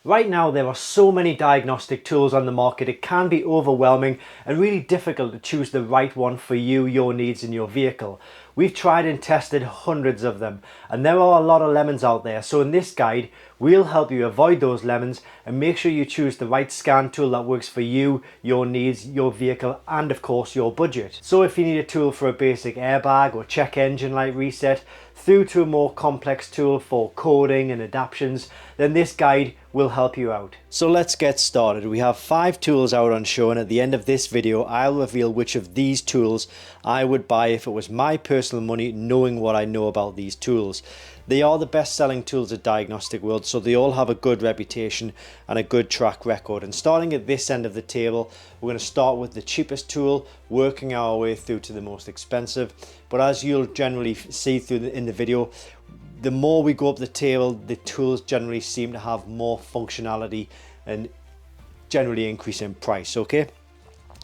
Right now there are so many diagnostic tools on the market, it can be overwhelming and really difficult to choose the right one for you, your needs and your vehicle. We've tried and tested hundreds of them and there are a lot of lemons out there, so in this guide we'll help you avoid those lemons and make sure you choose the right scan tool that works for you, your needs, your vehicle and of course your budget. So if you need a tool for a basic airbag or check engine light reset, through to a more complex tool for coding and adaptions, then this guide will help you out. So let's get started. We have 5 tools out on show, and at the end of this video I'll reveal which of these tools I would buy if it was my personal money, knowing what I know about these tools. They are the best selling tools at Diagnostic World, so they all have a good reputation and a good track record. And starting at this end of the table, we're going to start with the cheapest tool, working our way through to the most expensive. But as you'll generally see in the video, the more we go up the table, the tools generally seem to have more functionality and generally increase in price, okay?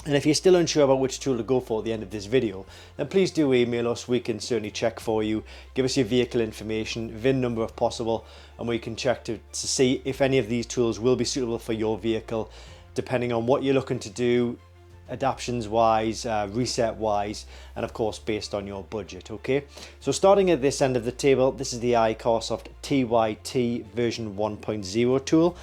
And if you're still unsure about which tool to go for at the end of this video, then please do email us. We can certainly check for you. Give us your vehicle information, VIN number if possible, and we can check to see if any of these tools will be suitable for your vehicle, depending on what you're looking to do, adaptions wise, reset wise, and of course based on your budget. Okay, so starting at this end of the table, this is the Icarsoft TYT version 1.0 tool.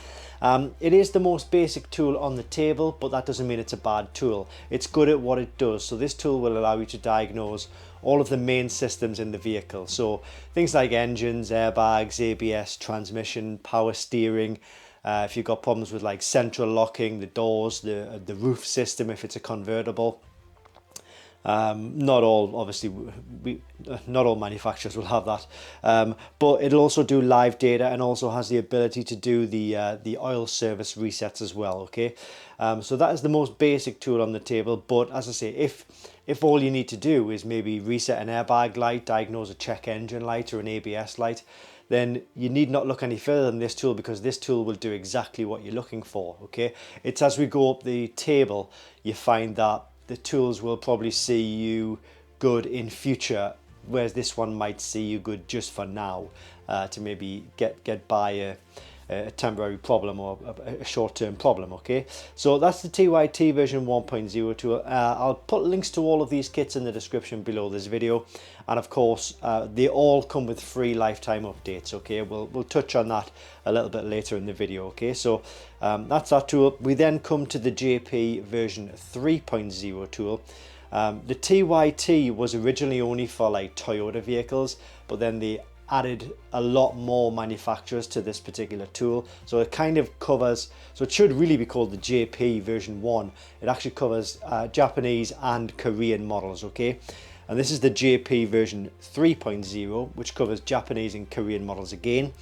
It is the most basic tool on the table, but that doesn't mean it's a bad tool. It's good at what it does. So this tool will allow you to diagnose all of the main systems in the vehicle. So things like engines, airbags, ABS, transmission, power steering. If you've got problems with like central locking, the doors, the roof system if it's a convertible. Not all, obviously, not all manufacturers will have that, but it'll also do live data and also has the ability to do the oil service resets as well. Okay, so that is the most basic tool on the table. But as I say, if all you need to do is maybe reset an airbag light, diagnose a check engine light or an ABS light, then you need not look any further than this tool, because this tool will do exactly what you're looking for. Okay, it's as we go up the table you find that the tools will probably see you good in future, whereas this one might see you good just for now, to maybe get by a temporary problem or a short-term problem. Okay, so that's the TYT version 1.0 tool. I'll put links to all of these kits in the description below this video, and of course they all come with free lifetime updates. Okay, we'll touch on that a little bit later in the video. Okay, so that's that tool. We then come to the JP version 3.0 tool. The TYT was originally only for like Toyota vehicles, but then they added a lot more manufacturers to this particular tool, so it kind of covers, so it should really be called the JP version 1. It actually covers Japanese and Korean models. Okay, and this is the JP version 3.0, which covers Japanese and Korean models again.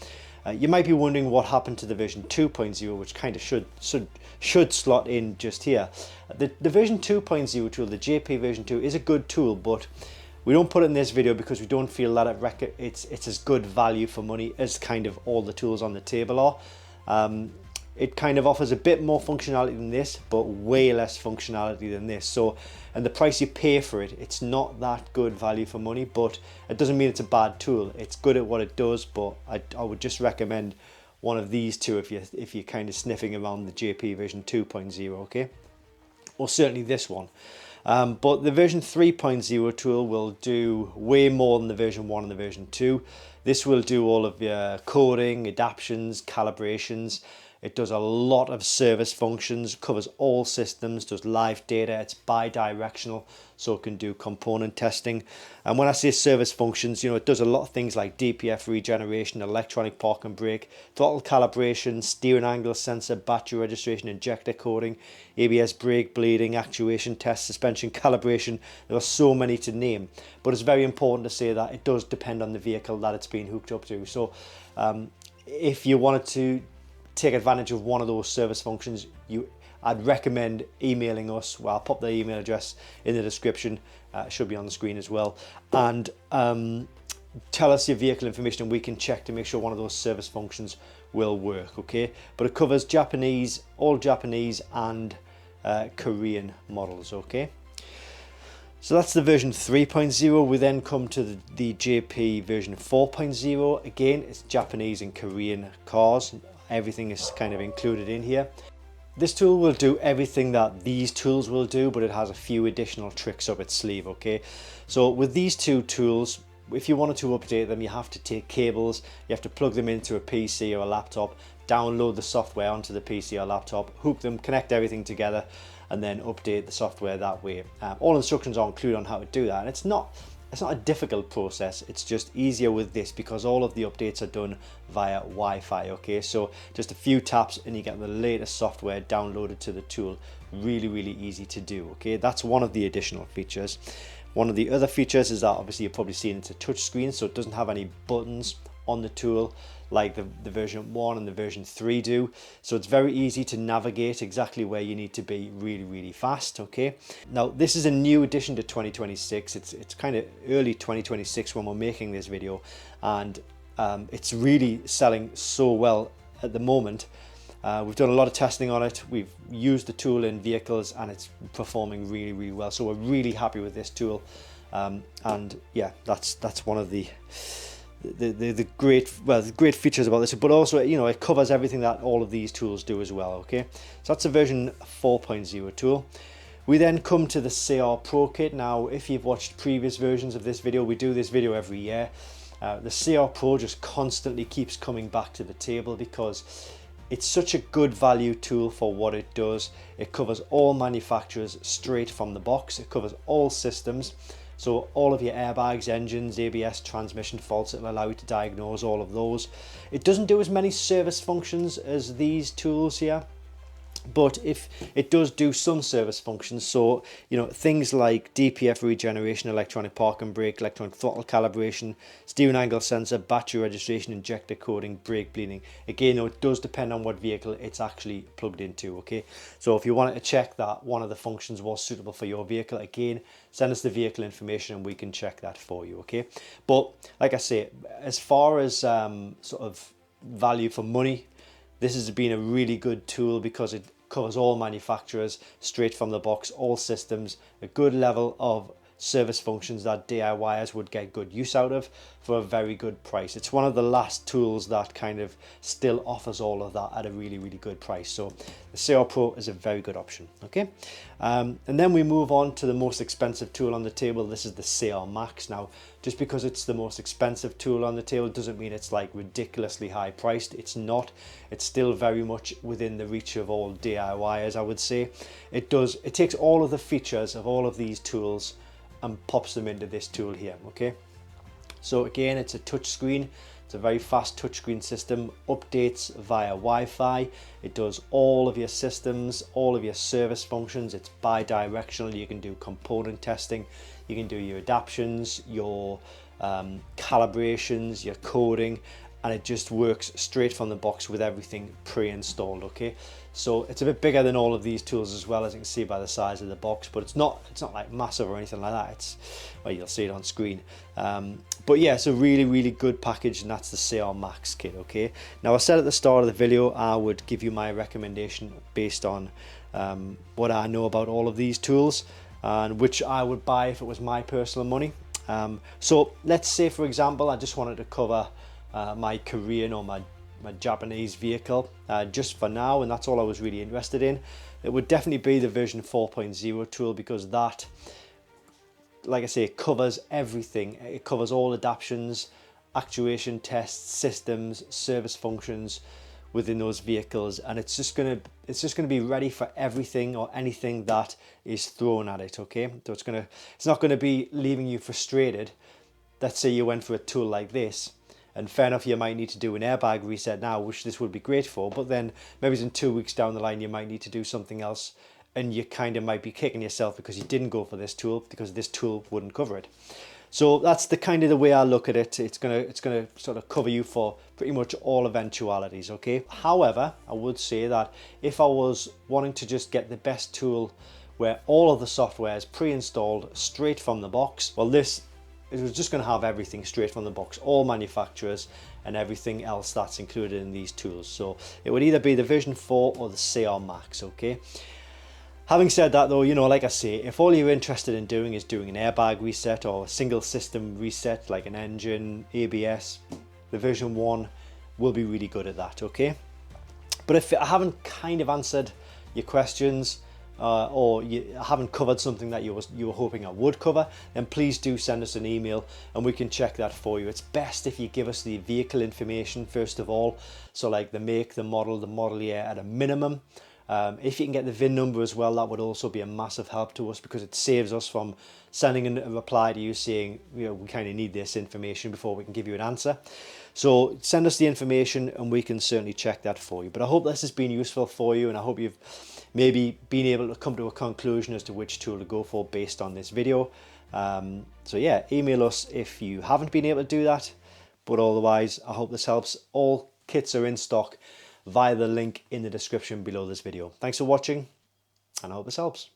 You might be wondering what happened to the version 2.0, which kind of should slot in just here. The version 2.0 tool, the JP version 2, is a good tool, but we don't put it in this video because we don't feel that it's as good value for money as kind of all the tools on the table are. It kind of offers a bit more functionality than this, but way less functionality than this. So, and the price you pay for it, it's not that good value for money, but it doesn't mean it's a bad tool. It's good at what it does, but I would just recommend one of these two if you're kind of sniffing around the JP version 2.0, okay? Or certainly this one. But the version 3.0 tool will do way more than the version 1 and the version 2. This will do all of your coding, adaptions, calibrations. It does a lot of service functions, covers all systems, does live data. It's bi-directional, so it can do component testing. And when I say service functions, you know, it does a lot of things like DPF regeneration, electronic park and brake, throttle calibration, steering angle sensor, battery registration, injector coding, ABS brake bleeding, actuation test, suspension calibration. There are so many to name, but it's very important to say that it does depend on the vehicle that it's being hooked up to. So if you wanted to take advantage of one of those service functions, I'd recommend emailing us. Well, I'll pop the email address in the description, it should be on the screen as well, and tell us your vehicle information and we can check to make sure one of those service functions will work. Okay, but it covers Japanese, all Japanese and Korean models. Okay, so that's the version 3.0. We then come to the JP version 4.0. Again, it's Japanese and Korean cars. everything is kind of included in here. This tool will do everything that these tools will do, but it has a few additional tricks up its sleeve, okay? So with these two tools, if you wanted to update them, you have to take cables, you have to plug them into a PC or a laptop, download the software onto the PC or laptop, hook them, connect everything together, and then update the software that way. All instructions are included on how to do that, and it's not a difficult process. It's just easier with this because all of the updates are done via Wi-Fi, okay? So just a few taps and you get the latest software downloaded to the tool. Really, really easy to do, okay? That's one of the additional features. One of the other features is that obviously you've probably seen it's a touch screen, so it doesn't have any buttons on the tool like the version 1 and the version 3 do. So it's very easy to navigate exactly where you need to be really, really fast, okay? Now, this is a new addition to 2026. It's kind of early 2026 when we're making this video, and it's really selling so well at the moment. We've done a lot of testing on it. We've used the tool in vehicles and it's performing really, really well. So we're really happy with this tool. And yeah, that's one of the great features about this, but also, you know, it covers everything that all of these tools do as well, okay? So that's a version 4.0 tool. We then come to the CR Pro kit. Now, if you've watched previous versions of this video, we do this video every year. The CR Pro just constantly keeps coming back to the table because it's such a good value tool for what it does. It covers all manufacturers straight from the box. It covers all systems. So all of your airbags, engines, ABS, transmission faults, it'll allow you to diagnose all of those. It doesn't do as many service functions as these tools here, but if it does do some service functions, so you know, things like DPF regeneration, electronic park and brake, electronic throttle calibration, steering angle sensor, battery registration, injector coding, brake bleeding. Again, you know, it does depend on what vehicle it's actually plugged into, okay? So if you wanted to check that one of the functions was suitable for your vehicle, again, send us the vehicle information and we can check that for you, okay? But like I say, as far as sort of value for money, this has been a really good tool because it covers all manufacturers straight from the box, all systems, a good level of service functions that DIYers would get good use out of for a very good price. It's one of the last tools that kind of still offers all of that at a really, really good price. So the CR Pro is a very good option, okay? And then we move on to the most expensive tool on the table. This is the CR Max. Now, just because it's the most expensive tool on the table doesn't mean it's like ridiculously high priced. It's not. It's still very much within the reach of all DIYers, I would say. It takes all of the features of all of these tools and pops them into this tool here, okay? So again, it's a touch screen. It's a very fast touchscreen system, updates via Wi-Fi. It does all of your systems, all of your service functions. It's bi-directional. You can do component testing. You can do your adaptions, your calibrations, your coding, and it just works straight from the box with everything pre-installed, okay? So it's a bit bigger than all of these tools as well, as you can see by the size of the box, but it's not like massive or anything like that. It's, well, you'll see it on screen. But yeah, it's a really, really good package, and that's the CR Max kit, okay? Now, I said at the start of the video, I would give you my recommendation based on what I know about all of these tools and which I would buy if it was my personal money. So let's say, for example, I just wanted to cover my Korean or my Japanese vehicle just for now, and that's all I was really interested in. It would definitely be the version 4.0 tool, because that, like I say, it covers everything. It covers all adaptions, actuation tests, systems, service functions within those vehicles, and it's just gonna be ready for everything or anything that is thrown at it, okay? So it's not gonna be leaving you frustrated. Let's say you went for a tool like this, and fair enough, you might need to do an airbag reset now, which this would be great for, but then maybe in 2 weeks down the line you might need to do something else, and you kind of might be kicking yourself because you didn't go for this tool, because this tool wouldn't cover it. So that's the kind of the way I look at it. It's gonna sort of cover you for pretty much all eventualities, okay? However, I would say that if I was wanting to just get the best tool where all of the software is pre-installed straight from the box, well, it was just going to have everything straight from the box, all manufacturers and everything else that's included in these tools. So it would either be the version 4 or the CR Max, okay? Having said that though, you know, like I say, if all you're interested in doing is doing an airbag reset or a single system reset like an engine, ABS, the version 1 will be really good at that, okay? But if I haven't kind of answered your questions, or you haven't covered something that you were hoping I would cover, then please do send us an email and we can check that for you. It's best if you give us the vehicle information first of all, so like the make, the model year at a minimum. If you can get the VIN number as well, that would also be a massive help to us, because it saves us from sending a reply to you saying, you know, we kind of need this information before we can give you an answer. So send us the information and we can certainly check that for you. But I hope this has been useful for you, and I hope you've maybe been able to come to a conclusion as to which tool to go for based on this video. So yeah, email us if you haven't been able to do that, but otherwise I hope this helps. All kits are in stock via the link in the description below this video. Thanks for watching, and I hope this helps.